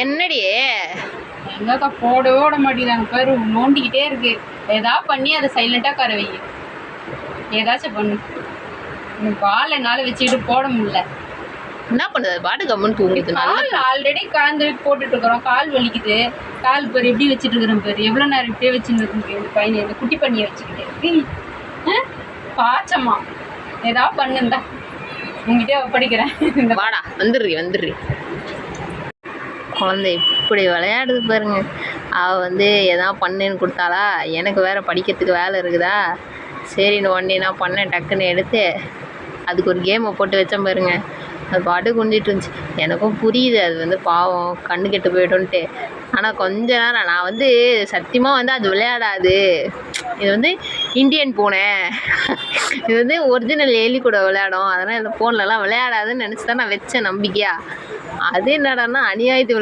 என்னடி எங்கக்கா போடவே விட மாட்டேங்கிறாங்க பேர் நோண்டிக்கிட்டே இருக்கு. ஏதாவது பண்ணி அதை சைலண்டாக கரை வை. ஏதாச்சும் பண்ணு. பால் என்னால் வச்சுக்கிட்டு போட முடியல. என்ன பண்ணுது பாட்டு கம்முன்னு தூங்குது. கால் ஆல்ரெடி காந்து போட்டுட்டு இருக்கிறோம். கால் வலிக்குது. கால் பேர் எப்படி வச்சுட்டு இருக்கிறேன் பேர் எவ்வளோ நேரம் இப்படியே வச்சுட்டு இருக்கு பையனை இந்த குட்டி பண்ணியை வச்சுக்கிட்டு பாச்சம்மா ஏதாவது பண்ணுந்தா உங்ககிட்ட படிக்கிறேன். வாடா வந்துடுறி. குழந்தை இப்படி விளையாடுது பாருங்க. அவள் எதாவது பண்ணுன்னு கொடுத்தாளா, எனக்கு வேறு படிக்கிறதுக்கு வேலை இருக்குதா, சரின்னு ஒன்றே நான் பண்ணேன். டக்குன்னு எடுத்து அதுக்கு ஒரு கேமை போட்டு வச்சேன் பாருங்க. அது பாட்டு குஞ்சிட்டு இருந்துச்சு. எனக்கும் புரியுது அது பாவம் கண்ணு கெட்டு போய்டும்ன்ட்டு. ஆனால் கொஞ்ச நேரம் நான் சத்தியமாக அது விளையாடாது. இது இந்தியன் பூனை. இது ஒரிஜினல் எலி கூட விளையாடும். அதனால் இந்த ஃபோன்லலாம் விளையாடாதுன்னு நினச்சி தான் நான் வச்சேன் நம்பிக்கையாக. அது என்னடான்னா அநியாயத்து